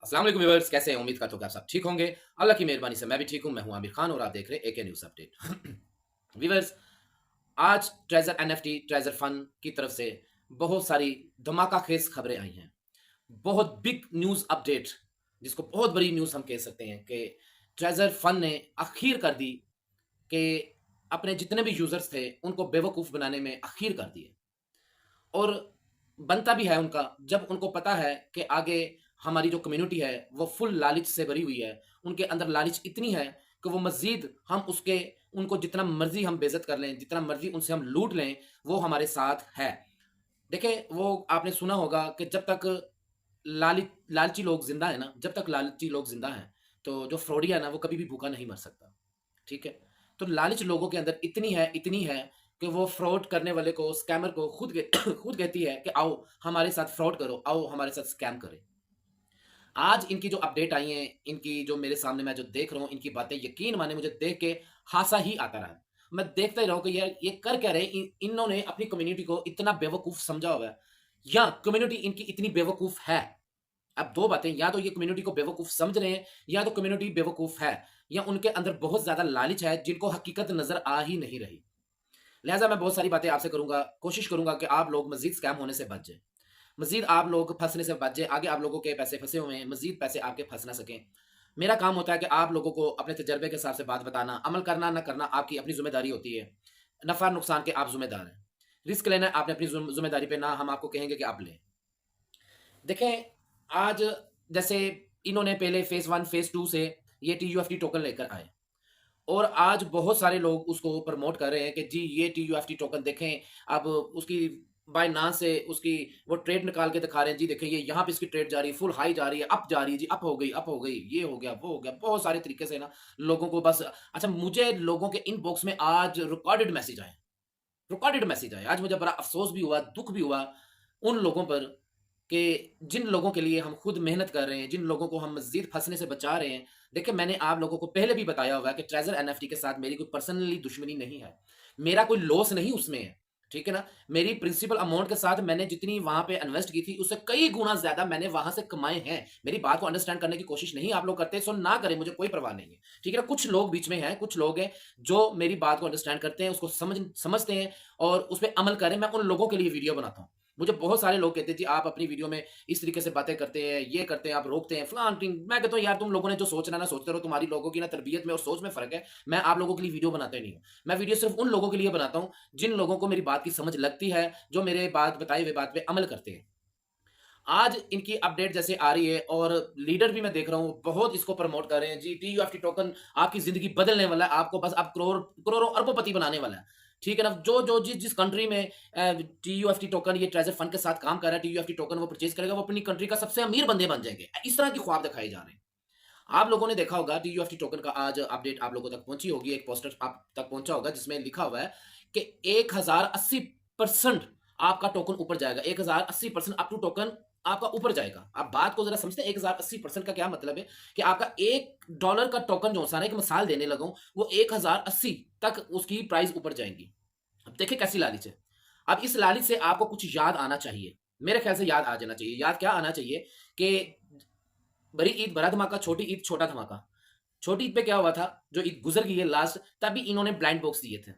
अस्सलाम वालेकुम व्यूअर्स, कैसे हैं? उम्मीद करता हूँ कि आप सब ठीक होंगे। अल्लाह की मेहरबानी से मैं भी ठीक हूँ। मैं हूँ आमिर खान और आप देख रहे हैं एके न्यूज़ अपडेट। व्यूअर्स, आज ट्रेजर एनएफटी ट्रेजर फंड की तरफ से बहुत सारी धमाका-खेज़ खबरें आई हैं। बहुत बिग न्यूज़ अपडेट, जिसको बहुत बड़ी न्यूज़ हम कह सकते हैं कि ट्रेजर फंड ने आखिर कर दी कि अपने जितने भी यूज़र्स थे, उनको बेवकूफ़ बनाने में आखिर कर दिए। और बनता भी है उनका, जब उनको पता है कि आगे हमारी जो कम्युनिटी है वो फुल लालच से भरी हुई है। उनके अंदर लालच इतनी है कि वो मज़ीद हम उसके उनको जितना मर्ज़ी हम बेइज़्ज़त कर लें, जितना मर्ज़ी उनसे हम लूट लें, वो हमारे साथ है। देखिए, वो आपने सुना होगा कि जब तक लालची लोग ज़िंदा हैं ना, जब तक लालची लोग ज़िंदा हैं, तो जो फ्रॉडिया है ना, वो कभी भी भूखा नहीं मर सकता। ठीक है? तो लालच लोगों के अंदर इतनी है कि वो फ्रॉड करने वाले को, स्कैमर को खुद कहती है कि आओ हमारे साथ फ्रॉड करो, आओ हमारे साथ स्कैम करें। आज इनकी जो अपडेट आई है, इनकी जो मेरे सामने मैं जो देख रहा हूँ, इनकी बातें यकीन मानिए मुझे देख के हासा ही आता रहा। मैं देखता ही रहा हूँ कि यार ये कर क्या रहे हैं? इन्होंने अपनी कम्युनिटी को इतना बेवकूफ़ समझा हुआ है या कम्युनिटी इनकी इतनी बेवकूफ़ है। अब 2 बातें, या तो ये कम्युनिटी को बेवकूफ़ समझ रहे हैं या तो कम्युनिटी बेवकूफ़ है या उनके अंदर बहुत ज़्यादा लालच है जिनको हकीकत नज़र आ ही नहीं रही। लिहाज़ा मैं बहुत सारी बातें आपसे करूँगा, कोशिश करूँगा कि आप लोग मज़ीद स्कैम होने से बच जाएँ। मज़ीद आप लोग फँसने से बच जाएँ, आगे आप लोगों के पैसे फँसे हुए हैं, मज़ीद पैसे आपके फँस ना सकें। मेरा काम होता है कि आप लोगों को अपने तजर्बे के हिसाब से बात बताना, अमल करना ना करना आपकी अपनी ज़िम्मेदारी होती है। नफ़ा-नुकसान के आप ज़िम्मेदार हैं। रिस्क लेना है आपने अपनी ज़िम्मेदारी पे, ना हम आपको कहेंगे कि आप लें। देखें, आज जैसे इन्होंने पहले फ़ेज़ 1, फ़ेज़ 2 से ये टीयूएफटी टोकन लेकर आए और आज बहुत सारे लोग उसको प्रमोट कर रहे हैं कि जी ये टीयूएफटी टोकन देखें, अब उसकी बायनांस से उसकी वो ट्रेड निकाल के दिखा रहे हैं, जी देखिए ये यहाँ पे इसकी ट्रेड जा रही है, फुल हाई जा रही है, अप जा रही है जी, अप हो गई, ये हो गया, वो हो गया। बहुत सारे तरीके से ना लोगों को बस अच्छा, मुझे लोगों के इनबॉक्स में आज रिकॉर्डेड मैसेज आए। आज मुझे बड़ा अफ़सोस भी हुआ, दुःख भी हुआ उन लोगों पर कि जिन लोगों के लिए हम खुद मेहनत कर रहे हैं, जिन लोगों को हम मज़ीद फँसने से बचा रहे हैं। देखिए, मैंने आप लोगों को पहले भी बताया हुआ है कि ट्रेज़र एनएफटी के साथ मेरी कोई पर्सनली दुश्मनी नहीं है। मेरा कोई लॉस नहीं उसमें है, ठीक है ना? मेरी प्रिंसिपल अमाउंट के साथ मैंने जितनी वहाँ पे इन्वेस्ट की थी, उससे कई गुना ज़्यादा मैंने वहाँ से कमाए हैं। मेरी बात को अंडरस्टैंड करने की कोशिश नहीं आप लोग करते, सो ना करें, मुझे कोई परवाह नहीं है, ठीक है ना? कुछ लोग बीच में हैं, कुछ लोग हैं जो मेरी बात को अंडरस्टैंड करते हैं, उसको समझते हैं और उस पे अमल करें। मैं उन लोगों के लिए वीडियो बनाता हूँ। मुझे बहुत सारे लोग कहते हैं, "जी, आप अपनी वीडियो में इस तरीके से बातें करते हैं, ये करते हैं, आप रोकते हैं, फलान-टिंग।" मैं कहता हूँ, "यार, तुम लोगों ने जो सोचना है ना, सोचते रहो। तुम्हारी लोगों की ना तरबियत में और सोच में फ़र्क है। मैं आप लोगों के लिए वीडियो बनाता ही नहीं हूँ। मैं वीडियो सिर्फ़ उन लोगों के लिए बनाता हूँ, जिन लोगों को मेरी बात की समझ लगती है, जो मेरे बात बताई हुई बात पे अमल करते हैं।" आज इनकी अपडेट जैसे आ रही है और लीडर भी मैं देख रहा हूँ, बहुत इसको प्रमोट कर रहे हैं। जी, टीयूएफटी टोकन आपकी ज़िंदगी बदलने वाला है, आपको बस अब करोड़ों अरबों-पति बनाने वाला है। ठीक है ना? जो जिस कंट्री में टीयूएफटी टोकन ये ट्रेज़र फंड के साथ काम कर रहा है, टीयूएफटी टोकन वो परचेज़ करेगा, वो अपनी कंट्री का सबसे अमीर बंदे बन जाएँगे। इस तरह के ख्वाब दिखाए जा रहे हैं। आप लोगों ने देखा होगा टीयूएफटी टोकन का आज अपडेट आप लोगों तक पहुँची होगी, एक पोस्टर आप तक पहुँचा होगा जिसमें लिखा हुआ है कि 1080% आपका टोकन ऊपर जाएगा। 1080% अप टू टोकन आपका ऊपर जाएगा। आप बात को ज़रा समझते हैं, 1080% का क्या मतलब है कि आपका $1 का टोकन जो सा ना, एक मिसाल देने लगा हूँ, वो 1080 तक उसकी प्राइस ऊपर जाएँगी। अब देखिए कैसी लालच है। अब इस लालच से आपको कुछ याद आना चाहिए। मेरे ख्याल से याद आ जाना चाहिए। याद क्या आना चाहिए कि बड़ी ईद बड़ा धमाका, छोटी ईद छोटा धमाका। छोटी ईद पे क्या हुआ था, जो ईद गुज़र गई है लास्ट, तब भी इन्होंने ब्लाइंड बॉक्स दिए थे।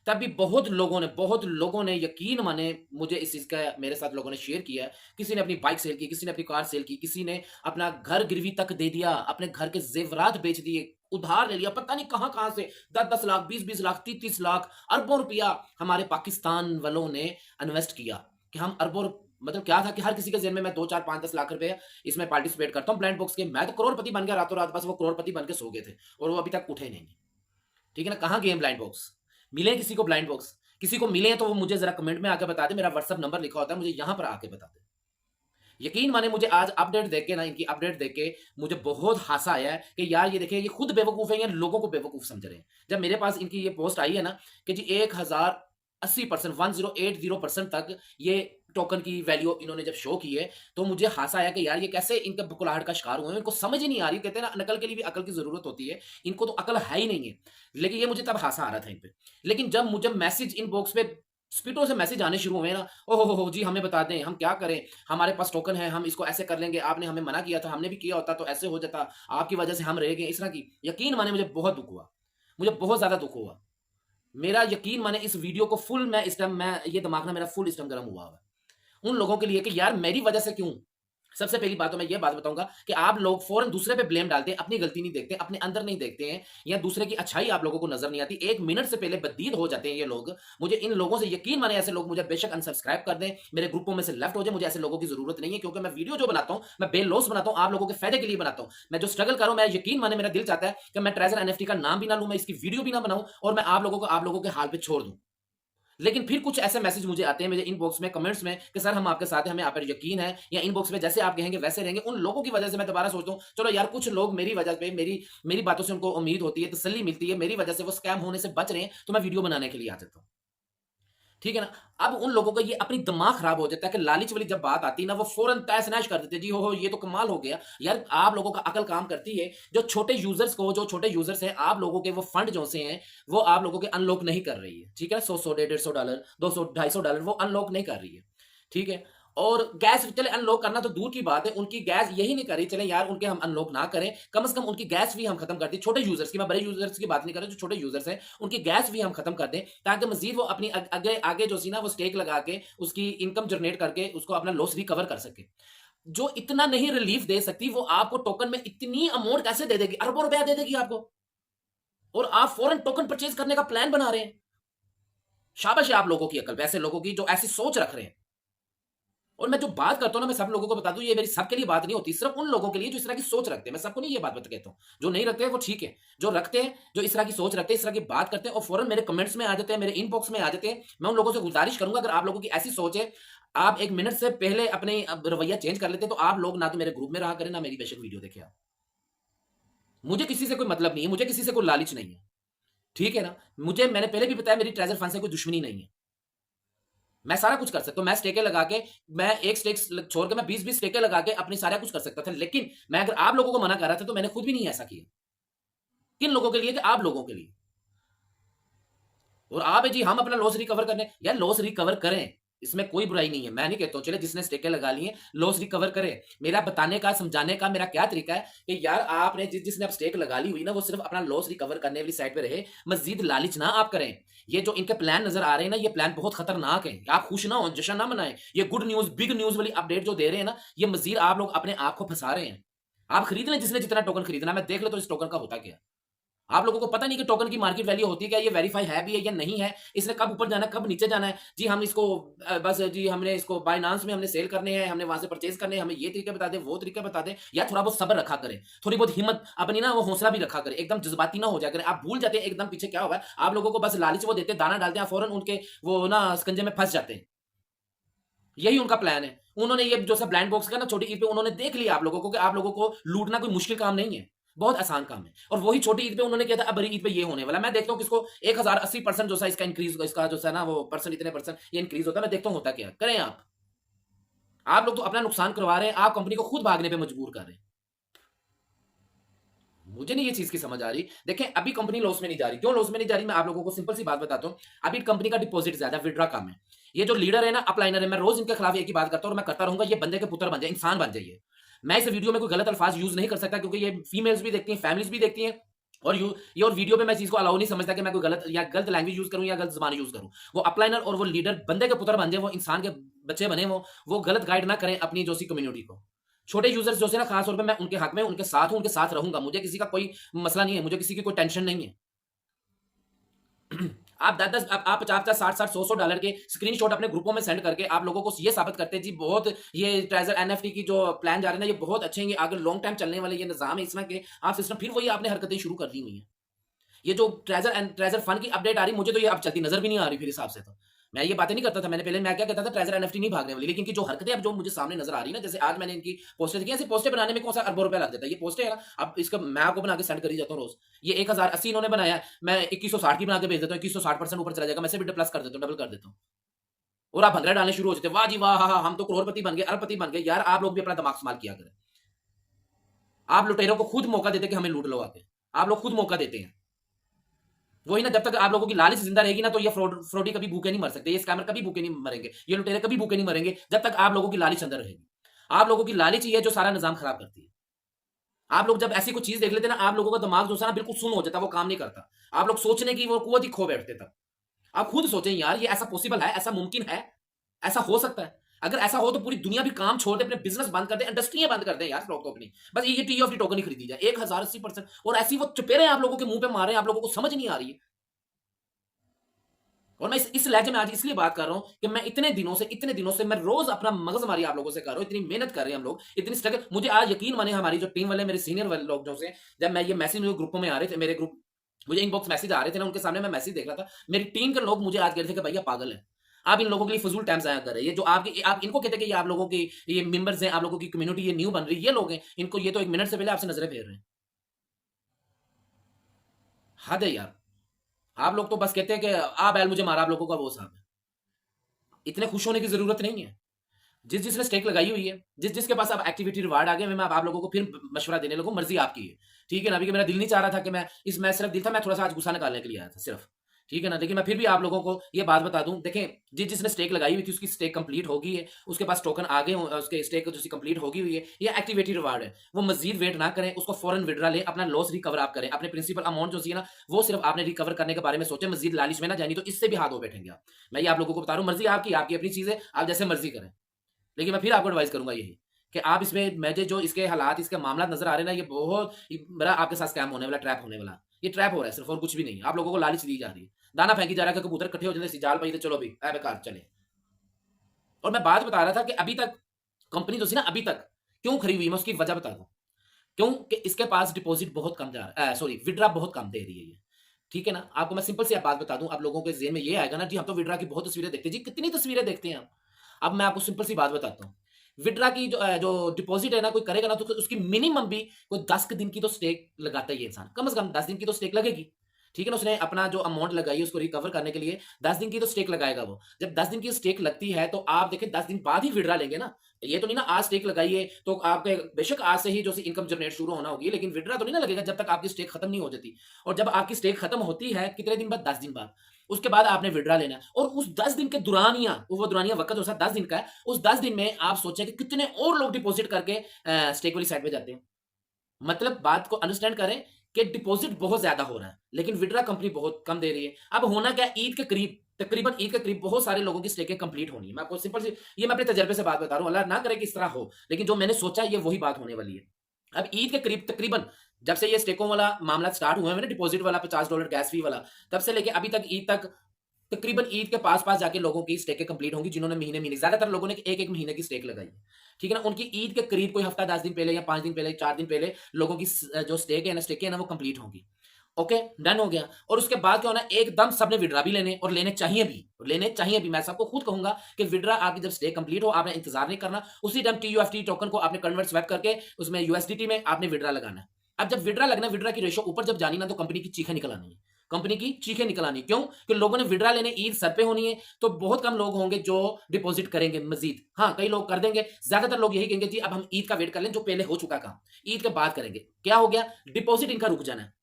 तब भी बहुत लोगों ने यकीन माने मुझे इस चीज़ का मेरे साथ लोगों ने शेयर किया है। किसी ने अपनी बाइक सेल की, किसी ने अपनी कार सेल की, किसी ने अपना घर गिरवी तक दे दिया, अपने घर के ज़ेवरात बेच दिए, उधार ले लिया, पता नहीं कहाँ-कहाँ से 10-10 लाख, 20-20 लाख, 30-30 लाख, अरबों रुपया हमारे पाकिस्तान वालों ने इन्वेस्ट किया कि हम अरबों मतलब क्या था कि हर किसी के ज़हन में मैं 2, 4, 5, 10 लाख रुपए इसमें पार्टिसिपेट करता हूँ ब्लाइंड बॉक्स के। मैं तो करोड़पति बन गया रातों-रात, बस वो करोड़पति बन के सो गए थे और वो अभी तक उठे नहीं। ठीक है ना? कहाँ गए हैं ब्लाइंड बॉक्स? मिले किसी को ब्लाइंड बॉक्स? किसी को मिले हैं तो वो मुझे ज़रा कमेंट में आके बता दें, मेरा व्हाट्सएप नंबर लिखा होता है, मुझे यहाँ पर आके बता दें। यकीन मानिए मुझे आज अपडेट देख के ना, इनकी अपडेट देख के मुझे बहुत हासा आया है कि यार ये देखिए, ये खुद बेवकूफ़ है या लोगों को बेवकूफ़ समझ रहे हैं। जब मेरे पास इनकी ये पोस्ट आई है ना कि जी 1080% 1080% तक ये टोकन की वैल्यू इन्होंने जब शो की है, तो मुझे हासा आया कि यार ये कैसे इनके बकुलाहट का शिकार हुए हैं। इनको समझ ही नहीं आ रही। कहते हैं ना, नकल के लिए भी अकल की ज़रूरत होती है। इनको तो अकल है ही नहीं है। लेकिन ये मुझे तब हासा आ रहा था इन पे। लेकिन जब मुझे मैसेज इनबॉक्स पे स्पीडो से मैसेज आने शुरू हुए ना, ओहो हो जी हमें बता दें, हम क्या करें, हमारे पास टोकन है, हम इसको ऐसे कर लेंगे, आपने हमें मना किया था, हमने भी किया होता तो ऐसे हो जाता, आपकी वजह से हम रह गए, इस तरह की। यकीन माने मुझे बहुत दुख हुआ, मुझे बहुत ज्यादा दुख हुआ। मेरा यकीन माने इस वीडियो को फुल मैं इस टाइम मैं ये दिमाग ना मेरा फुल इस टाइम गर्म हुआ है उन लोगों के लिए कि यार मेरी वजह से क्यों। सबसे पहली बात तो मैं ये बात बताऊंगा कि आप लोग फौरन दूसरे पे ब्लेम डालते हैं, अपनी गलती नहीं देखते, अपने अंदर नहीं देखते हैं, या दूसरे की अच्छाई आप लोगों को नजर नहीं आती, 1 मिनट से पहले बददीद हो जाते हैं ये लोग। मुझे इन लोगों से यकीन माने, ऐसे लोग मुझे बेशक अनसब्सक्राइब कर दें, मेरे ग्रुपों में से लेफ्ट हो जाए, मुझे ऐसे लोगों की जरूरत नहीं है, क्योंकि मैं वीडियो जो बनाता हूं मैं बेलौस बनाता हूं, आप लोगों के फायदे के लिए बनाता हूं। मैं जो स्ट्रगल कर रहा हूं, मैं यकीन माने मेरा दिल चाहता है कि मैं ट्रेजर एनएफटी का नाम भी ना लूं, मैं इसकी वीडियो भी ना बनाऊं, और मैं आप लोगों के हाल पे छोड़ दूं। लेकिन फिर कुछ ऐसे मैसेज मुझे आते हैं मेरे इनबॉक्स में, कमेंट्स में, कि सर हम आपके साथ हैं, हमें आप पर यकीन है, या इनबॉक्स में जैसे आप कहेंगे वैसे रहेंगे। उन लोगों की वजह से मैं दोबारा सोचता हूँ चलो यार, कुछ लोग मेरी वजह पे, मेरी मेरी बातों से उनको उम्मीद होती है, तसल्ली मिलती है, मेरी वजह से वो स्कैम होने से बच रहे हैं, तो मैं वीडियो बनाने के लिए आ जाता हूँ। ठीक है ना। अब उन लोगों का ये अपनी दिमाग खराब हो जाता है कि लालच वाली जब बात आती है ना, वो फौरन तहस नहस कर देते हैं, जी हो ये तो कमाल हो गया। यार आप लोगों का अकल काम करती है, जो छोटे यूजर्स हैं, आप लोगों के वो फंड जो से हैं, वो आप लोगों के अनलॉक नहीं कर रही है। ठीक है, 100 $150 $200 $250 वो अनलॉक नहीं कर रही है। ठीक है। और गैस चले अनलॉक करना तो दूर की बात है, उनकी गैस यही नहीं करी, चले यार उनके हम अनलॉक ना करें, कम से कम उनकी गैस भी हम खत्म कर दें। छोटे यूजर्स की, मैं बड़े यूजर्स की बात नहीं कर रहा, जो छोटे यूजर्स हैं उनकी गैस भी हम खत्म कर दें, ताकि मजीद वो अपनी आगे आगे जो सी ना वो स्टेक लगा के उसकी इनकम जनरेट करके उसको अपना लॉस रिकवर कर सके। जो इतना नहीं रिलीफ दे सकती, वो आपको टोकन में इतनी अमाउंट कैसे दे देगी, अरबों रुपया दे देगी आपको, और आप फॉरन टोकन परचेज करने का प्लान बना रहे हैं। शाबाश है आप लोगों की अकल, वैसे लोगों की जो ऐसी सोच रख रहे हैं। और मैं जो बात करता हूँ ना, मैं सब लोगों को बता दूं, ये मेरी सबके लिए बात नहीं होती, सिर्फ उन लोगों के लिए जो इस तरह की सोच रखते हैं। मैं सबको नहीं ये बात बता कहता हूँ, जो नहीं रखते हैं वो ठीक है, जो रखते हैं, जो इस तरह की सोच रखते हैं, इस तरह की बात करते हैं और फौरन मेरे कमेंट्स में आ जाते हैं, मेरे इनबॉक्स में आ जाते हैं, मैं उन लोगों से गुजारिश करूंगा, अगर आप लोगों की ऐसी सोच है, आप 1 मिनट से पहले अपने रवैया चेंज कर लेते, तो आप लोग ना तो मेरे ग्रुप में रहा करें, ना मेरी बेशक वीडियो देखे आप। मुझे किसी से कोई मतलब नहीं है, मुझे किसी से कोई लालच नहीं है। ठीक है ना। मैंने पहले भी बताया, मेरी ट्रेजर फंड से कोई दुश्मनी नहीं है। मैं सारा कुछ कर सकता हूँ, मैं स्टेकें लगा के, मैं एक स्टेक छोड़ के मैं 20-20 स्टेकें लगा के अपनी सारा कुछ कर सकता था, लेकिन मैं अगर आप लोगों को मना कर रहा था तो मैंने खुद भी नहीं ऐसा किया। किन लोगों के लिए? कि आप लोगों के लिए। और आप है जी हम अपना लॉस रिकवर करने, यार लॉस रिकवर करें, इसमें कोई बुराई नहीं है, मैं नहीं कहता हूँ, चले जिसने स्टेकें लगा ली हैं लॉस रिकवर करे। मेरा बताने का, समझाने का मेरा क्या तरीका है कि यार आपने जिसने अब स्टेक लगा ली हुई ना, वो सिर्फ अपना लॉस रिकवर करने वाली साइड पे रहे, मजीद लालच ना आप करें। ये जो इनके प्लान नजर आ रहे हैं ना, ये प्लान बहुत खतरनाक है, आप खुश ना हो, जश्न ना मनाएं। ये गुड न्यूज, बिग न्यूज वाली अपडेट जो दे रहे हैं ना, ये मजीद आप लोग अपने आप को फंसा रहे हैं। आप खरीद लें जिसने जितना टोकन खरीदना, मैं देख लो तो इस टोकन का होता क्या। आप लोगों को पता नहीं कि टोकन की मार्केट वैल्यू होती है क्या, ये वेरीफाई है भी है या नहीं है, इसने कब ऊपर जाना है कब नीचे जाना है। जी हम इसको बस जी हमने इसको बाइनांस में हमने सेल करने हैं, हमने वहां से परचेज करने हैं, हमें ये तरीके बता दें, वो तरीके बता दें। या थोड़ा बहुत सब्र रखा करें, थोड़ी बहुत हिम्मत अपनी ना वो हौसला भी रखा करें, एकदम जज्बाती ना हो जाए करें। आप भूल जाते हैं एकदम पीछे क्या हुआ है, आप लोगों को बस लालच वो देते, दाना डालते हैं, फौरन उनके वो ना स्कंजे में फंस जाते हैं। यही उनका प्लान है। उन्होंने ये जो सा ब्लाइंड बॉक्स का ना छोटी ईद पे उन्होंने देख लिया आप लोगों को, कि आप लोगों को लूटना कोई मुश्किल काम नहीं है, बहुत आसान काम है। और वही छोटी ईद पे उन्होंने किया था, अब बड़ी ईद पे ये होने वाला। मैं देखता हूँ किसको 1080% जो सा इसका इंक्रीज, इसका जो सा ना वो परसेंट, इतने परसेंट ये इंक्रीज होता है। मैं देखता हूँ होता क्या करें। आप लोग तो अपना नुकसान करवा रहे हैं, आप कंपनी को खुद भागने पे मजबूर कर रहे हैं। मुझे नहीं ये चीज की समझ आ रही। देखें अभी कंपनी लॉस में नहीं जा रही, क्यों लॉस में नहीं जा रही, मैं आप लोगों को सिंपल सी बात बताता हूँ। अभी कंपनी का डिपॉजिट ज्यादा, विड्रा कम है। ये जो लीडर है ना, अपलाइनर है, मैं रोज इनके खिलाफ एक ही बात करता हूँ और मैं करता रहूंगा, ये बंदे के पुत्र बन जाए, इंसान बन जाइए। मैं इस वीडियो में कोई गलत अल्फाज यूज नहीं कर सकता, क्योंकि ये फीमेल्स भी देखती हैं, फैमिलीज भी देखती हैं, और ये और वीडियो पे मैं चीज को अलाउ नहीं समझता कि मैं कोई गलत लैंग्वेज यूज करूं या गलत जबान यूज करूं। वो अपलाइनर और वो लीडर बंदे के पुत्र बन जाए, वो इंसान के बच्चे बने, वो गलत गाइड ना करें अपनी जो सी कम्युनिटी को। छोटे यूजर्स जो से ना, खास तौर पे मैं उनके हक में उनके साथ हूं, उनके साथ रहूंगा, मुझे किसी का कोई मसला नहीं है, मुझे किसी की कोई टेंशन नहीं है। आप 10-10 आप 50-50 60-60 100-100 डॉलर के स्क्रीनशॉट अपने ग्रुपों में सेंड करके आप लोगों को ये साबित करते हैं जी बहुत ये ट्रेजर एनएफटी की जो प्लान जा रहे हैं ना, ये बहुत अच्छे हैं, ये आगे लॉन्ग टाइम चलने वाले ये निजाम है इसमें के आप सिस्टम, फिर वही आपने हरकतें शुरू कर दी हुई हैं। ये जो ट्रेजर फंड की अपडेट आ रही, मुझे तो ये अब चलती नजर भी नहीं आ रही। फिर हिसाब से तो मैं ये बातें नहीं करता था, मैंने पहले मैं क्या कहता था, ट्रेजर एनएफटी नहीं भागने वाली, लेकिन की जो हरकतें अब जो मुझे सामने नजर आ रही ना, जैसे आज मैंने इनकी पोस्टें देखी, ऐसी पोस्टें बनाने में कौन सा अरबों रुपया लग जाता है। ये पोस्टें है ना, अब इसका मैं आपको बना के सेंड कर ही जाता हूँ रोज। ये 1080 इन्होंने बनाया है, मैं 2160 की बना के भेज देता हूँ, 2160% ऊपर चला जाएगा, मैं से भी प्लस कर देता हूँ, डबल कर देता हूँ। और आप भंगड़े डालने शुरू हो जाते हैं, वाह जी वाह, हाँ हम तो करोड़पति बन गए, अरबपति बन गए। यार आप लोग भी अपना दिमाग इस्तेमाल किया करें। आप लुटेरों को खुद मौका देते कि हमें लूट लो आके, आप लोग खुद मौका देते हैं। वही ना, जब तक आप लोगों की लालच जिंदा रहेगी ना, तो ये फ्रॉडी कभी भूखे नहीं मर सकते, ये स्कैमर कभी भूखे नहीं मरेंगे, ये लुटेरे कभी भूखे नहीं मरेंगे, जब तक आप लोगों की लालच अंदर रहेगी। आप लोगों की लालच ही है जो सारा निजाम खराब करती है। आप लोग जब ऐसी कुछ चीज देख लेते हैं ना, आप लोगों का दिमाग जो है ना बिल्कुल सुन्न हो जाता है, वो काम नहीं करता। आप लोग सोचने की वो कुवत ही खो बैठते तब। आप खुद सोचें यार, ये ऐसा पॉसिबल है, ऐसा मुमकिन है, ऐसा हो सकता है। अगर ऐसा हो तो पूरी दुनिया भी काम छोड़ दे, अपने बिजनेस बंद कर दे, इंडस्ट्रियां बंद कर दे यार, स्टॉक तो अपनी। बस ये टी ऑफ दी टोकन ही खरीदी जाए 1080%, और ऐसी वो चुपेरे आप लोगों के मुंह पे मार रहे हैं, आप लोगों को समझ नहीं आ रही है। और मैं इस लहजे में आज इसलिए बात कर रहा हूं कि मैं इतने दिनों से मैं रोज अपना मगजमारी आप लोगों से कर रहा हूं, इतनी मेहनत कर रहे हैं हम लोग, इतनी स्ट्रगल। मुझे आज यकीन माने, हमारी जो टीम वाले, मेरे सीनियर वाले लोग जो से, जब मैं ये मैसेज ग्रुपों में आ रहे थे, मेरे ग्रुप मुझे इनबॉक्स मैसेज आ रहे थे ना, उनके सामने मैं मैसेज देख रहा था, मेरी टीम के लोग मुझे आज कह रहे थे कि भैया पागल है, आप इन लोगों के लिए फजूल टाइम जाया कर रहे हैं। ये जो आपकी, आप इनको कहते हैं कि ये आप लोगों की ये मेंबर्स हैं, आप लोगों की कम्युनिटी ये न्यू बन रही है, ये लोग हैं, इनको ये तो 1 मिनट से पहले आपसे नजरें फेर रहे हैं। हद है यार। आप लोग तो बस कहते हैं कि आ बैल मुझे मारा, आप लोगों का वो साहब है। इतने खुश होने की जरूरत नहीं है। जिस जिसने स्टेक लगाई हुई है, जिस जिसके पास अब एक्टिविटी रिवार्ड आ गया, मैं आप लोगों को फिर मशवरा देने लगूं, मर्जी आपकी है। ठीक है ना, अभी कि मेरा दिल नहीं चाह रहा था कि मैं सिर्फ दिल था, मैं थोड़ा सा आज गुस्सा निकालने के लिए आया था सिर्फ। ठीक है ना, लेकिन मैं फिर भी आप लोगों को ये बात बता दूं, देखें, जिसने स्टेक लगाई हुई थी उसकी स्टेक कंप्लीट हो गई है, उसके पास टोकन आ गए, उसके स्टेक जो कंप्लीट होगी हुई है, ये एक्टिविटी रिवार्ड है। वो मजीद वेट ना करें, उसको फौरन विड्रा लें, अपना लॉस रिकवर आप करें, अपने प्रिंसिपल अमाउंट जो सी ना, वो सिर्फ आपने रिकवर करने के बारे में सोचें, मजीद लालच में ना जानी, तो इससे भी हाथ हो बैठेंगे आप। मैं ये आप लोगों को बता रहा हूं, मर्जी आपकी, आपकी अपनी चीज है, आप जैसे मर्जी करें। लेकिन मैं फिर आपको एडवाइस करूंगा यही, कि आप इसमें मुझे जो इसके हालात, इसके मामला नजर आ रहे हैं ना, ये बहुत मेरा आपके साथ स्कैम होने वाला, ट्रैप होने वाला। ये ट्रैप हो रहा है सिर्फ, और कुछ भी नहीं है। आप लोगों को लालच दी जा रही है, दाना फेंकी जा रहा है कि कबूतर इकट्ठे हो जाते, जाल पाई, चलो भी ऐ बेकार चले। और मैं बात बता रहा था कि अभी तक कंपनी जो थी ना, अभी तक क्यों खरी हुई, मैं उसकी वजह बता दूं। क्यों कि इसके पास डिपॉजिट बहुत कम जा रहा है, सॉरी विड्रा बहुत कम दे रही है ये। ठीक है ना, आपको मैं सिंपल सी बात बता दूं, आप लोगों के जेहन में ये आएगा ना, जी हम तो विड्रा की बहुत तस्वीरें देखते हैं, जी कितनी तस्वीरें देखते हैं हम। अब मैं आपको सिंपल सी बात बताता हूँ। विड्रा की जो डिपॉजिट है ना, कोई करेगा ना, तो उसकी मिनिमम भी कोई 10 दिन की तो स्टेक लगाता ही है इंसान, कम से कम 10 दिन की तो स्टेक लगेगी। ठीक है ना, उसने अपना जो अमाउंट लगाई है उसको रिकवर करने के लिए 10 दिन की तो स्टेक लगाएगा वो। जब 10 दिन की स्टेक लगती है, तो आप देखें 10 दिन बाद ही विड्रा लेंगे ना। ये तो नहीं ना, आज स्टेक लगाइए तो आपके बेशक आज से ही जो इनकम जनरेट शुरू होना होगी, लेकिन विड्रा तो नहीं ना लगेगा जब तक आपकी स्टेक खत्म नहीं हो जाती। और जब आपकी स्टेक खत्म होती है कितने दिन बाद, 10 दिन बाद, उसके बाद आपने विड्रा लेना है। और उस 10 दिन के दुरानिया, वो दुरानिया वक्त जो 10 दिन का है, उस 10 दिन में आप सोचें कि कितने और लोग डिपॉजिट करके स्टेक वाली साइड में जाते हैं। मतलब बात को अंडरस्टैंड करें कि डिपॉजिट बहुत ज्यादा हो रहा है, लेकिन विड्रा कंपनी बहुत कम दे रही है। अब होना क्या, ईद के करीब, तकरीबन ईद के करीब बहुत सारे लोगों की स्टेकें कंप्लीट होनी है। मैं आपको सिंपल सी, ये मैं अपने तजर्बे से बात बता रहा हूँ, अल्लाह ना करे कि इस तरह हो, लेकिन जो मैंने सोचा ये वही बात होने वाली है। अब ईद के करीब तकरीबन, जब से ये स्टेकों वाला मामला स्टार्ट हुआ है ना, डिपॉजिट वाला $50 गैस फी वाला, तब से लेके अभी तक ईद तक तकरीबन ईद के पास पास जाके लोगों की स्टेकें कंप्लीट होंगी, जिन्होंने महीने महीने, ज्यादातर लोगों ने एक एक महीने की स्टेक लगाई है। ठीक है ना, उनकी ईद के करीब कोई हफ्ता 10 दिन पहले या 5 दिन पहले, 4 दिन पहले लोगों की जो स्टेक है ना वो कंप्लीट होंगी। ओके, डन हो गया। और उसके बाद क्या होना, एकदम सबने विड्रा भी लेने, और लेने चाहिए भी। मैं सबको खुद कहूंगा कि विड्रा आपकी जब स्टेक कंप्लीट हो, आपने इंतजार नहीं करना, उसी टाइम TUFT टोकन को आपने कन्वर्ट स्वैप करके उसमें USDT में आपने विड्रा लगाना है। अब जब विड्रा लगना, विड्रा की रेशो ऊपर जब जानी ना, तो कंपनी की चीखें निकल आनी है, कंपनी की चीखें निकल आनी। क्यों कि लोगों ने विड्रा लेने, ईद सर पे होनी है, तो बहुत कम लोग होंगे जो डिपॉजिट करेंगे मजीद। हाँ, कई लोग कर देंगे, ज्यादातर लोग यही कहेंगे जी अब हम ईद का वेट कर लें, जो पहले हो चुका काम ईद के बाद करेंगे। क्या हो गया, डिपॉजिट इनका रुक जाना है।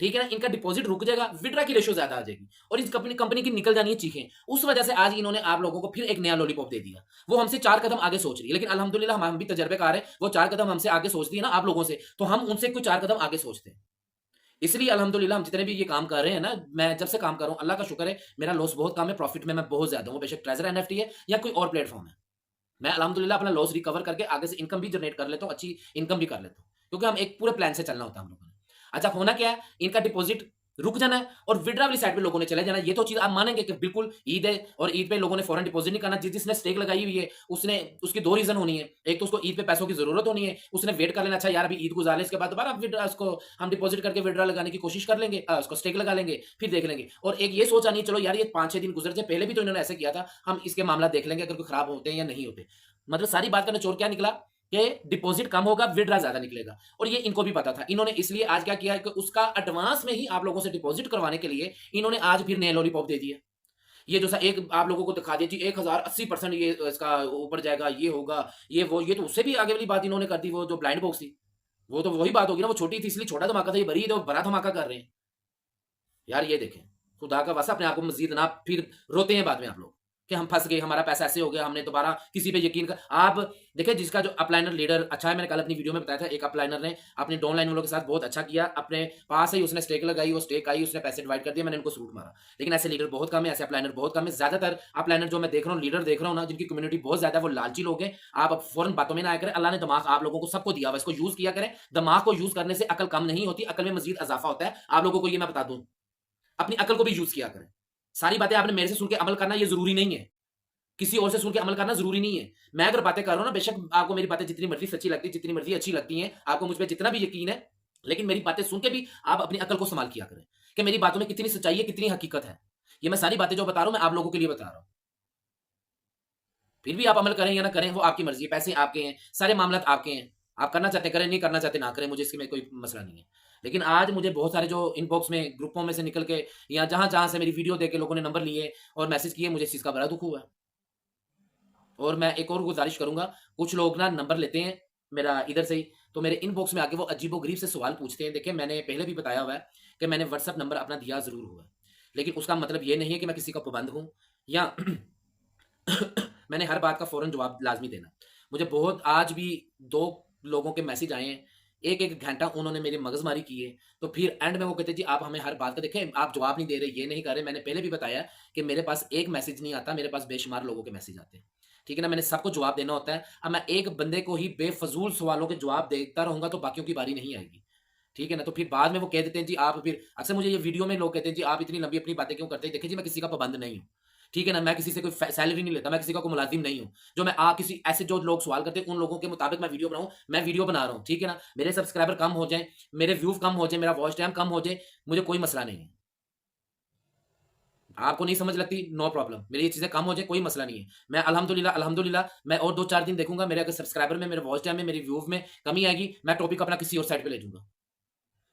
ठीक है ना, इनका डिपॉजिट रुक जाएगा, विड्रा की रेशो ज्यादा आ जाएगी, और इस कंपनी की निकल जानी है चीखें। उस वजह से आज इन्होंने आप लोगों को फिर एक नया लॉलीपॉप दे दिया। वो हमसे 4 कदम आगे सोच रही है, लेकिन अल्हम्दुलिल्लाह हम भी तजर्बेकार है, वो 4 कदम हमसे आगे सोचती है ना आप लोगों से, तो हम उनसे कुछ 4 कदम आगे सोचते हैं। इसलिए अल्हम्दुलिल्लाह हम जितने भी ये काम कर रहे हैं ना, मैं जब से काम कर रहा हूँ, अल्लाह का शुक्र है, मेरा लॉस बहुत कम है, प्रॉफिट में मैं बहुत ज्यादा हूँ। बेशक ट्रेजर NFT है या कोई और प्लेटफॉर्म है, मैं अल्हम्दुलिल्लाह अपना लॉस रिकवर करके आगे से इनकम भी जनरेट कर लेता हूँ, अच्छी इनकम भी कर लेता हूँ, क्योंकि हम एक पूरे प्लान से चलना होता है हम लोगों ने। अच्छा, होना क्या है, इनका डिपॉजिट रुक जाना है और विड्रा वाली साइड पे लोगों ने चले जाना है। ये तो चीज आप मानेंगे कि बिल्कुल ईद है, और ईद पे लोगों ने फौरन डिपॉजिट नहीं करना। जिसने स्टेक लगाई हुई है उसने, उसकी 2 रीजन होनी है। एक तो उसको ईद पे पैसों की जरूरत होनी है, उसने वेट कर लेना, अच्छा यार अभी ईद गुजार ले, इसके बाद दोबारा विड्रा, उसको हम डिपॉजिट करके विड्रा लगाने की कोशिश कर लेंगे, उसको स्टेक लगा लेंगे, फिर देख लेंगे। और एक ये सोचा नहीं, चलो यार ये 5-6 दिन गुजर जाए, पहले भी तो इन्होंने ऐसे किया था, हम इसके मामला देख लेंगे अगर कोई खराब होते हैं या नहीं होते। मतलब सारी बात का निचोड़ क्या निकला कि डिपॉजिट कम होगा, विड्रा ज्यादा निकलेगा, और ये इनको भी पता था। इन्होंने इसलिए आज क्या किया है कि उसका एडवांस में ही आप लोगों से डिपॉजिट करवाने के लिए इन्होंने आज फिर नए लॉलीपॉप दे दिए। ये जो सा एक आप लोगों को दिखा दिया जी, 1080% ये इसका ऊपर जाएगा, ये होगा, ये वो, ये तो उससे भी आगे वाली बात इन्होंने कर दी। वो जो ब्लाइंड बॉक्स थी, वो तो वही बात होगी ना, वो छोटी थी इसलिए छोटा धमाका था, ये बड़ी तो बड़ा धमाका कर रहे हैं। यार ये देखें, खुदा का वास्ता अपने आप को मज़ीद ना फिर रोते हैं बाद में आप लोग कि हम फँस गए, हमारा पैसा ऐसे हो गया, हमने दोबारा किसी पे यकीन कर आप देखिए जिसका जो अपलाइनर लीडर अच्छा है, मैंने कल अपनी वीडियो में बताया था, एक अपलाइनर ने अपने डाउनलाइन वालों के साथ बहुत अच्छा किया, अपने पास ही उसने स्टेक लगाई, वो स्टेक आई, उसने पैसे डिवाइड कर दिए, मैंने उनको सलूट मारा। लेकिन ऐसे लीडर बहुत कम है, ऐसे अपलाइनर बहुत कम है। ज़्यादातर अपलाइनर जो मैं देख रहा हूँ, लीडर देख रहा हूँ ना, जिनकी कम्युनिटी बहुत ज़्यादा है, वो लालची लोग हैं। आप अब फ़ौरन बातों में ना आया करें, अल्लाह ने दिमाग आप लोगों को सबको दिया हुआ है, इसको यूज़ किया करें। दिमाग को यूज़ करने से अकल कम नहीं होती, अकल में मज़ीद इज़ाफ़ा होता है। आप लोगों को ये मैं बता दूँ। अपनी अकल को भी यूज़ किया करें। सारी बातें आपने मेरे से सुन के अमल करना ये ज़रूरी नहीं है। किसी और से सुन के अमल करना ज़रूरी नहीं है। मैं अगर बातें कर रहा हूँ ना, बेशक आपको मेरी बातें जितनी मर्ज़ी सच्ची लगती है, जितनी मर्ज़ी अच्छी लगती हैं, आपको मुझ पे जितना भी यकीन है, लेकिन मेरी बातें सुन के भी आप अपनी अकल को इस्तेमाल किया करें, कि मेरी बातों में कितनी सच्चाई है, कितनी हकीकत है। ये मैं सारी बातें जो बता रहा हूँ, मैं आप लोगों के लिए बता रहा हूँ। फिर भी आप अमल करें या ना करें, वो आपकी मर्ज़ी है, पैसे आपके हैं, सारे मामलात आपके हैं। आप करना चाहते करें, नहीं करना चाहते ना करें, मुझे इसमें कोई मसला नहीं है। लेकिन आज मुझे बहुत सारे जो इनबॉक्स में, ग्रुपों में से निकल के या जहाँ-जहाँ से मेरी वीडियो देख के लोगों ने नंबर लिए और मैसेज किए, मुझे इस चीज़ का बड़ा दुःख हुआ है। और मैं एक और गुज़ारिश करूँगा, कुछ लोग ना नंबर लेते हैं मेरा इधर से ही, तो मेरे इनबॉक्स में आके वो अजीबो-गरीब से सवाल पूछते हैं। देखिए, मैंने पहले भी बताया हुआ है कि मैंने व्हाट्सएप नंबर अपना दिया ज़रूर हुआ है। लेकिन उसका मतलब ये नहीं है कि मैं किसी का पाबंद हूँ या मैंने हर बात का फ़ौरन जवाब लाज़मी देना। मुझे बहुत आज भी 2 लोगों के मैसेज आए हैं, 1-1 घंटा उन्होंने मेरी मगज़मारी की है, तो फिर एंड में वो कहते हैं, "जी, आप हमें हर बात का देखें, आप जवाब नहीं दे रहे, ये नहीं कर रहे।" मैंने पहले भी बताया कि मेरे पास एक मैसेज नहीं आता, मेरे पास बेशुमार लोगों के मैसेज आते हैं। ठीक है ना? मैंने सबको जवाब देना होता है। अब मैं एक बंदे को ही बेफ़ज़ूल सवालों के जवाब देता रहूँगा, तो बाकियों की बारी नहीं आएगी। ठीक है ना? तो फिर बाद में वो कह देते हैं, "जी, आप फिर" अक्सर मुझे ये वीडियो में लोग कहते हैं, "जी, आप इतनी लंबी अपनी बातें क्यों करते हैं?" देखिए जी, मैं किसी का पाबंद नहीं हूँ। ठीक है ना? मैं किसी से कोई सैलरी नहीं लेता, मैं किसी का कोई मुलाज़िम नहीं हूँ। जो मैं किसी ऐसे जो लोग सवाल करते हैं, उन लोगों के मुताबिक मैं वीडियो बनाऊँ, मैं वीडियो बना रहा हूँ। ठीक है ना? मेरे सब्सक्राइबर कम हो जाएँ, मेरे व्यूज़ कम हो जाएँ, मेरा वॉच टाइम कम हो जाए, मुझे कोई मसला नहीं है। आपको नहीं समझ लगती, नो प्रॉब्लम। मेरी ये चीज़ें कम हो जाए, कोई मसला नहीं है। मैं अल्हम्दुलिल्लाह अल्हम्दुलिल्लाह मैं और 2-4 दिन देखूँगा, मेरे अगर सब्सक्राइबर में, मेरे वॉच टाइम में, मेरे व्यूज़ में कमी आएगी, मैं टॉपिक अपना किसी और साइड पे ले जाऊँगा।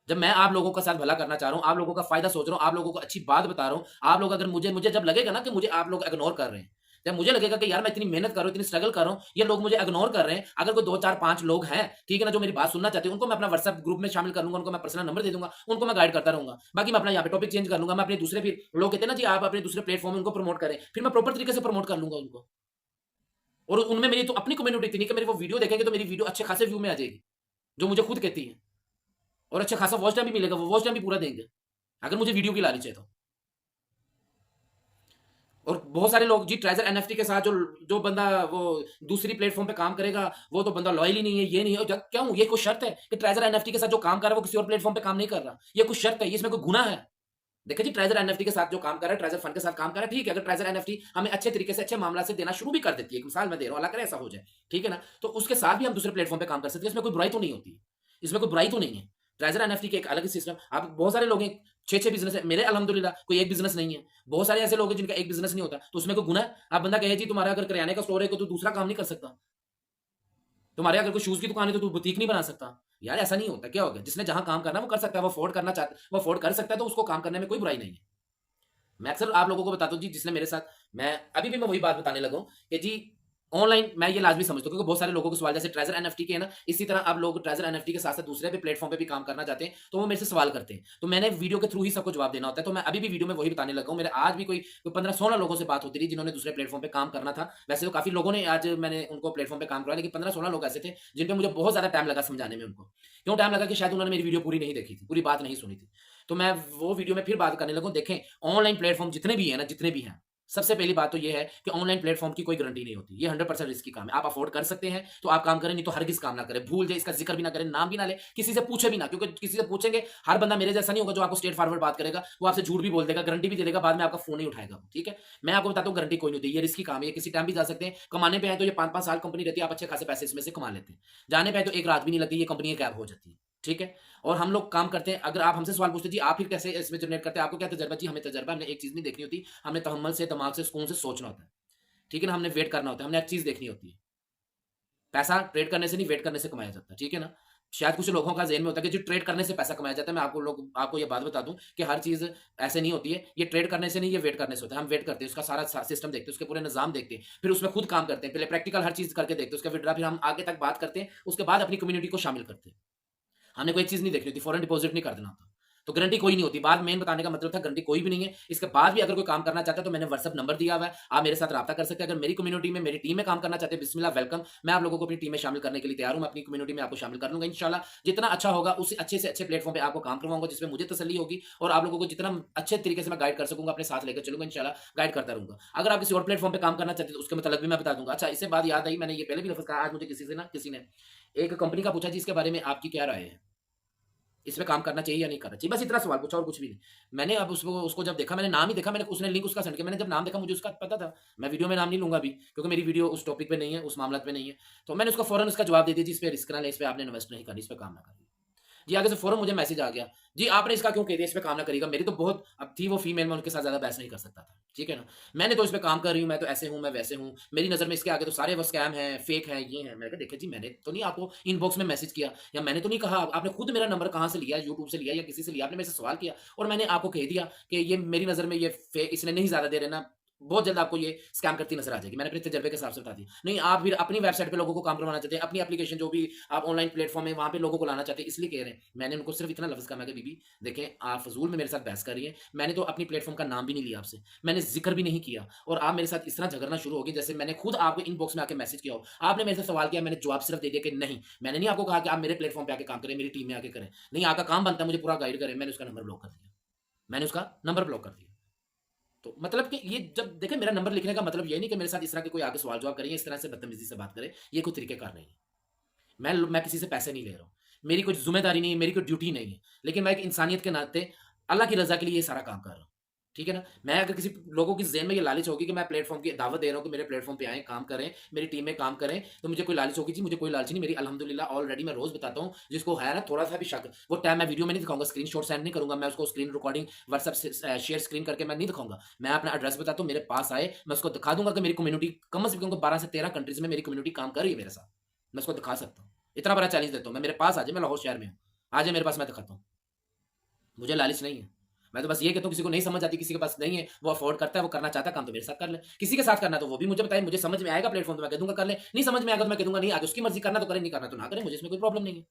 जब मैं आप लोगों का साथ भला करना चाह रहा हूँ, आप लोगों का फ़ायदा सोच रहा हूँ, आप लोगों को अच्छी बात बता रहा हूँ, आप लोग अगर मुझे मुझे जब लगेगा ना कि मुझे आप लोग इग्नोर कर रहे हैं, जब मुझे लगेगा कि यार मैं इतनी मेहनत कर रहा हूँ, इतनी स्ट्रगल कर रहा हूँ, ये लोग मुझे इग्नोर कर रहे हैं, अगर कोई 2, 4, 5 लोग हैं, ठीक है ना, जो मेरी बात सुनना चाहते हैं, उनको मैं अपना व्हाट्सएप ग्रुप में शामिल कर लूँगा, उनको मैं पर्सनल नंबर दे दूँगा, उनको मैं गाइड करता रहूँगा। बाकी मैं अपना यहाँ पे टॉपिक चेंज कर लूँगा, मैं अपने दूसरे फिर लोग कहते हैं ना जी आप अपने दूसरे प्लेटफ़ॉर्म में उनको प्रमोट करें, फिर मैं प्रॉपर तरीके से प्रमोट कर लूँगा उनको। और उनमें मेरी तो अपनी कम्युनिटी इतनी है कि मेरी वो वीडियो देखेंगे तो मेरी वीडियो अच्छे खासे व्यू में आ जाएगी, जो मुझे खुद कहती है। और अच्छा खासा वॉच टाइम भी मिलेगा, वो वॉच टाइम भी पूरा देंगे, अगर मुझे वीडियो की लालच है तो। और बहुत सारे लोग जी ट्रेजर एनएफटी के साथ जो जो बंदा वो दूसरी प्लेटफ़ॉर्म पे काम करेगा, वो तो बंदा लॉयल ही नहीं है, ये नहीं है। ज क्यों? ये कोई शर्त है कि ट्रेजर एनएफटी के साथ जो काम कर रहा है, वो किसी और प्लेटफ़ॉर्म पे काम नहीं कर रहा? ये कोई शर्त है? ये इसमें कोई गुनाह है? देखिए जी, ट्रेजर एनएफटी के साथ जो काम कर रहा है, ट्रेजर फंड के साथ काम कर रहा है, ठीक है। अगर ट्रेजर एनएफटी हमें अच्छे तरीके से, अच्छे मामला से देना शुरू भी कर देती है, एक मिसाल मैं दे रहा हूँ, अल्लाह करे ऐसा हो जाए, ठीक है ना? तो उसके साथ भी हम दूसरे प्लेटफ़ॉर्म पे काम कर सकते हैं, इसमें कोई बुराई तो नहीं होती। इसमें कोई बुराई तो नहीं है। ट्रेजर एनएफटी के एक अलग ही सिस्टम आप बहुत सारे लोग हैं, 6-6 बिज़नेस है, मेरे अल्हम्दुलिल्लाह कोई एक बिज़नेस नहीं है। बहुत सारे ऐसे लोग हैं जिनका एक बिज़नेस नहीं होता, तो उसमें कोई गुनाह है? आप बंदा कहे जी तुम्हारा अगर किराने का स्टोर है, तो तू दूसरा काम नहीं कर सकता। तुम्हारे अगर कोई शूज़ की दुकान है, तो तू बुटीक नहीं बना सकता। यार ऐसा नहीं होता, क्या हो गया? जिसने जहाँ काम करना है वो कर सकता है, वो अफ़ोर्ड करना चाहता है, वो अफ़ोर्ड कर सकता है, तो उसको काम करने में कोई बुराई नहीं है। मैं अक्सर आप लोगों को बताता हूँ जी, जिसने मेरे साथ मैं अभी भी मैं वही बात बताने लगा हूँ कि जी ऑनलाइन मैं ये लाज़मी समझता हूँ, क्योंकि बहुत सारे लोगों के सवाल जैसे ट्रेज़र एनएफटी के है ना, इसी तरह आप लोग ट्रेज़र एनएफटी के साथ-साथ दूसरे भी प्लेटफ़ॉर्म पे भी काम करना चाहते हैं, तो वो मेरे से सवाल करते हैं। तो मैंने वीडियो के थ्रू ही सबको जवाब देना होता है, तो मैं अभी भी वीडियो में वही बताने लगा हूँ। मेरा आज भी कोई 15-16 लोगों से बात होती रही, जिन्होंने दूसरे प्लेटफ़ॉर्म पे काम करना था। वैसे तो काफ़ी लोगों ने आज मैंने उनको प्लेटफ़ॉर्म पे काम करवाया, लेकिन 15-16 लोग ऐसे थे, जिन पे मुझे बहुत ज़्यादा टाइम लगा समझाने में उनको। क्यों टाइम लगा? कि शायद उन्होंने मेरी वीडियो पूरी नहीं देखी थी, पूरी बात नहीं सुनी थी। तो मैं वो वीडियो में फिर बात करने लगा हूँ, देखें ऑनलाइन प्लेटफ़ॉर्म जितने भी हैं ना, जितने भी हैं, सबसे पहली बात तो ये है कि ऑनलाइन प्लेटफ़ॉर्म की कोई गारंटी नहीं होती। ये 100% रिस्की काम है। आप अफ़ोर्ड कर सकते हैं, तो आप काम करें, नहीं तो हरगिज़ काम ना करें। भूल जाए, इसका ज़िक्र भी ना करें, नाम भी ना लें, किसी से पूछे भी ना, क्योंकि किसी से पूछेंगे, हर बंदा मेरे जैसा नहीं होगा जो आपको स्ट्रेट फॉरवर्ड बात करेगा। वो आपसे झूठ भी बोल देगा, गारंटी भी दे देगा, बाद में आपका फ़ोन नहीं उठाएगा वो, ठीक है? मैं आपको बताता हूँ, गारंटी कोई नहीं होती। ये रिस्की काम है, ये किसी टाइम भी जा सकते हैं। कमाने पे आए तो ये 5-5 साल कंपनी रहती है, आप अच्छे खासे पैसे इसमें से कमा लेते हैं। जाने पे आए तो एक रात भी नहीं लगती, ये कंपनियाँ गायब हो जाती हैं, ठीक है? और हम लोग काम करते हैं, अगर आप हमसे सवाल पूछते हैं, जी आप फिर कैसे इसमें जनरेट करते हैं? आपको क्या तजुर्बा? जी हमें तजुर्बा, हमने एक चीज़ नहीं देखनी होती, हमने तहम्मुल से, दिमाग से, सुकून से सोचना होता है। ठीक है ना? हमने वेट करना होता है, हमने एक चीज़ देखनी होती है। पैसा ट्रेड करने से नहीं, वेट करने से कमाया जाता है, ठीक है ना? शायद कुछ लोगों का ज़हन में होता है कि जी ट्रेड करने से पैसा कमाया जाता है। मैं आपको ये बात बता दूँ कि हर चीज़ ऐसे नहीं होती है। ये ट्रेड करने से नहीं, ये वेट करने से होता है। हम वेट करते हैं, उसका सारा सिस्टम देखते हैं, उसके पूरे निज़ाम देखते हैं, फिर उसमें खुद काम करते हैं। पहले प्रैक्टिकल हर चीज़ करके देखते हैं, उसके विथड्रॉ फिर हम आगे तक बात करते हैं, उसके बाद अपनी कम्युनिटी को शामिल करते हैं। हमने कोई एक चीज़ नहीं देखनी होती, फॉरेन डिपॉज़िट नहीं कर देना होता। तो गारंटी कोई नहीं होती। बात मेन बताने का मतलब था गारंटी कोई भी नहीं है। इसके बाद भी अगर कोई काम करना चाहता है तो मैंने व्हाट्सएप नंबर दिया हुआ है, आप मेरे साथ राब्ता कर सकते हैं। अगर मेरी कम्युनिटी में, मेरी टीम में काम करना चाहते हैं, बिस्मिल्लाह वेलकम। मैं आप लोगों को अपनी टीम में शामिल करने के लिए तैयार हूं। मैं अपनी कम्युनिटी में आपको शामिल कर लूंगा इंशाल्लाह। जितना अच्छा होगा उससे अच्छे से अच्छे प्लेटफॉर्म पे आपको काम करवाऊंगा, जिसमें मुझे तसल्ली होगी और आप लोगों को जितना अच्छे तरीके से मैं गाइड कर सकूंगा अपने साथ लेकर चलूंगा इंशाल्लाह, गाइड करता रहूंगा। अगर आप किसी और प्लेटफॉर्म पे काम करना चाहते हैं तो उसके मतलब भी मैं बता दूंगा। अच्छा, इससे बात याद आई, मैंने ये पहले भी लफ्ज कहा, आज मुझे किसी ने एक कंपनी का पूछा जी इसके बारे में आपकी क्या राय है, इसमें काम करना चाहिए या नहीं करना चाहिए, बस इतना सवाल पूछा और कुछ भी नहीं। मैंने अब उसको जब देखा, मैंने नाम ही देखा, मैंने उसने लिंक उसका सेंड किया, मैंने जब नाम देखा मुझे उसका पता था। मैं वीडियो में नाम नहीं लूंगा अभी, क्योंकि मेरी वीडियो उस टॉपिक पे नहीं है, उस मामला पे नहीं है। तो मैंने उसको फौरन उसका जवाब दे दिया, जी इस पे रिस्क ना ले, इस पे आपने इन्वेस्ट नहीं करनी, इस पे काम ना करिए। जी आगे से फौरन मुझे मैसेज आ गया, जी आपने इसका क्यों कह दिया, इस पे काम ना करेगा। मेरी तो बहुत अब थी वो फीमेल, मैं उनके साथ ज्यादा बहस नहीं कर सकता था, ठीक है ना। मैंने तो इस पे काम कर रही हूँ, मैं तो ऐसे हूँ, मैं वैसे हूँ, मेरी नजर में इसके आगे तो सारे वो स्कैम है, फेक है, ये है। मैंने कहा देखिए जी, मैंने तो नहीं आपको इनबॉक्स में मैसेज किया, या मैंने तो नहीं कहा, आपने खुद मेरा नंबर कहाँ से लिया, यूट्यूब से लिया या किसी से लिया, आपने मेरे से सवाल किया और मैंने आपको कह दिया कि ये मेरी नजर में ये फेक, इसने नहीं ज्यादा दे रहे ना, बहुत जल्द आपको ये स्कैम करती नजर आ जाएगी। मैंने अपने तजर्बे के हिसाब से बता दिया। नहीं, आप फिर अपनी वेबसाइट पे लोगों को काम करवाना चाहते हैं, अपनी एप्लीकेशन जो भी आप ऑनलाइन प्लेटफॉर्म है वहां पे लोगों को लाना चाहते हैं, इसलिए कह रहे हैं। मैंने उनको सिर्फ इतना लफ्ज कहा, मैं बीबी देखें आप फजूल में मेरे साथ बहस कर रही हैं, मैंने तो अपनी प्लेटफॉर्म का नाम भी नहीं लिया आपसे, मैंने जिक्र भी नहीं किया, और आप मेरे साथ इस तरह झगड़ना शुरू हो गए जैसे मैंने खुद आपको इनबॉक्स में आके मैसेज किया हो। आपने मेरे से सवाल किया, मैंने जवाब सिर्फ दे दिया कि नहीं, मैंने नहीं आपको कहा कि आप मेरे प्लेटफॉर्म पे आके काम करें, मेरी टीम में आके करें। नहीं, आपका काम बनता है मुझे पूरा गाइड करें। मैंने उसका नंबर ब्लॉक कर दिया, मैंने उसका नंबर ब्लॉक कर दिया। तो मतलब कि ये जब देखें, मेरा नंबर लिखने का मतलब ये नहीं कि मेरे साथ इस तरह के कोई आगे सवाल जवाब करेंगे, इस तरह से बदतमीजी से बात करें, ये कोई तरीकेकार नहीं है। मैं किसी से पैसे नहीं ले रहा हूँ, मेरी कोई जिम्मेदारी नहीं है, मेरी कोई ड्यूटी नहीं है, लेकिन मैं एक इंसानियत के नाते अल्लाह की रजा के लिए ये सारा काम कर रहा हूँ, ठीक है ना। मैं अगर किसी लोगों की जेहन में ये लालच होगी कि मैं प्लेटफॉर्म की दावत दे रहा हूँ कि मेरे प्लेटफॉर्म पे आए, काम करें, मेरी टीम में काम करें, तो मुझे कोई लालच होगी जी, मुझे कोई लालच नहीं। मेरी अल्हम्दुलिल्लाह ऑलरेडी मैं रोज बताता हूँ, जिसको है ना थोड़ा सा भी शक, वो टाइम मैं वीडियो में नहीं दिखाऊंगा, स्क्रीन सेंड नहीं करूंगा, मैं उसको स्क्रीन रिकॉर्डिंग व्हाट्सएप से शेयर स्क्रीन करके मैं नहीं दिखाऊंगा। मैं अपना एड्रेस बताता हूँ, मेरे पास आए, मैं उसको दिखा दूंगा कि मेरी कम्युनिटी कम से कम 12 से 13 कंट्रीज में मेरी कम्युनिटी काम कर रही है मेरे साथ, मैं उसको दिखा सकता हूँ। इतना बड़ा चैलेंज देता हूँ मैं, मेरे पास आ जाए, मैं लाहौर शहर में हूँ, आ जाए मेरे पास, मैं दिखाता हूँ। मुझे लालच नहीं है। मैं तो बस ये कहता हूँ, किसी को नहीं समझ आती, किसी के पास नहीं है, वो अफोर्ड करता है, वो करना चाहता है काम, तो मेरे साथ कर ले। किसी के साथ करना तो वो भी मुझे बताए, मुझे समझ में आएगा प्लेटफॉर्म तो मैं कह दूंगा कर ले, नहीं समझ में आएगा तो मैं कह दूंगा नहीं, आगे उसकी मर्जी, करना तो करे, नहीं करना तो ना करे, मुझे इसमें कोई प्रॉब्लम नहीं है।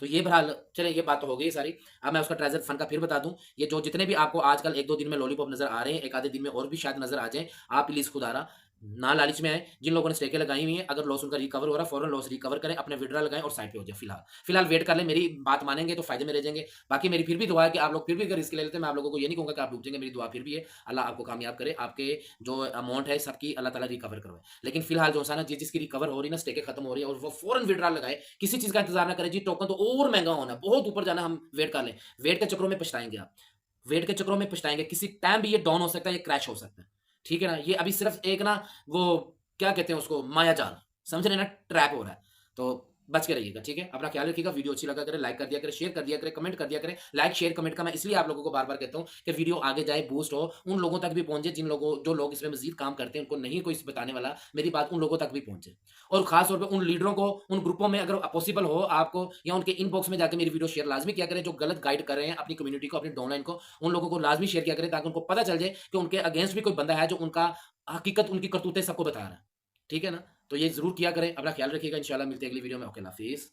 तो ये बहरहाल चले, ये बात तो हो गई सारी। अब मैं उसका ट्रेजर फंड का फिर बता दूं, ये जो जितने भी आपको आजकल 1-2 दिन में लॉलीपॉप नजर आ रहे हैं, एक आधे दिन में और भी शायद नजर आ जाए, आप प्लीज खुदारा ना लालच में आए। जिन लोगों ने स्टेकें लगाई हुई हैं, अगर लॉस उनका रिकवर हो रहा है, फौरन लॉस रिकवर करें, अपने विड्रॉ लगाएं और साइड पे हो जाए। फिलहाल वेट कर लें, मेरी बात मानेंगे तो फायदे में रह जाएंगे। बाकी मेरी फिर भी दुआ है कि आप लोग फिर भी अगर रिस्क ले लेते हैं, मैं आप लोगों को ये नहीं कहूंगा कि आप डूब जाएंगे, मेरी दुआ फिर भी है अल्लाह आपको कामयाब करे, आपके जो अमाउंट है सबकी अल्लाह ताला रिकवर करवाए। लेकिन फिलहाल जो है ना, जिसकी रिकवर हो रही है ना, स्टेकें खत्म हो रही है, और वो फौरन विड्रॉ लगाए, किसी चीज का इंतजार ना करें जी। टोकन तो और महंगा होना, बहुत ऊपर जाना, हम वेट कर लें। वेट के चक्रों में पछताएंगे आप, वेट के चक्रों में पछताएंगे, किसी टाइम भी ये डाउन हो सकता है, ये क्रैश हो सकता है, ठीक है ना। ये अभी सिर्फ एक ना, वो क्या कहते हैं उसको, माया जाल, समझ रहे ना, ट्रैप हो रहा है। तो बच के रहिएगा, ठीक है। अपना ख्याल रखिएगा, वीडियो अच्छी लगा करे लाइक कर दिया करे, शेयर कर दिया करे, कमेंट कर दिया करे। लाइक शेयर कमेंट का मैं इसलिए आप लोगों को बार बार कहता हूँ कि वीडियो आगे जाए, बूस्ट हो, उन लोगों तक भी पहुंचे जो लोग इसमें मजीद काम करते हैं, उनको नहीं कोई बताने वाला, मेरी बात उन लोगों तक भी पहुंचे। और खास तौर पर उन लीडरों को, उन ग्रुपों में अगर पॉसिबल हो आपको, या उनके इनबॉक्स में जाकर मेरी वीडियो शेयर लाजमी किया करें, जो गलत गाइड कर रहे हैं अपनी कम्युनिटी को, अपनी डाउनलाइन को, उन लोगों को लाजमी शेयर किया करें, ताकि उनको पता चल जाए कि उनके अगेंस्ट भी कोई बंदा है जो उनका हकीकत, उनकी करतूतें सबको बता रहा है, ठीक है ना। तो ये जरूर किया करें। अपना ख्याल रखिएगा, इंशाल्लाह मिलते हैं अगली वीडियो में। ओके, अल्लाह हाफिज़।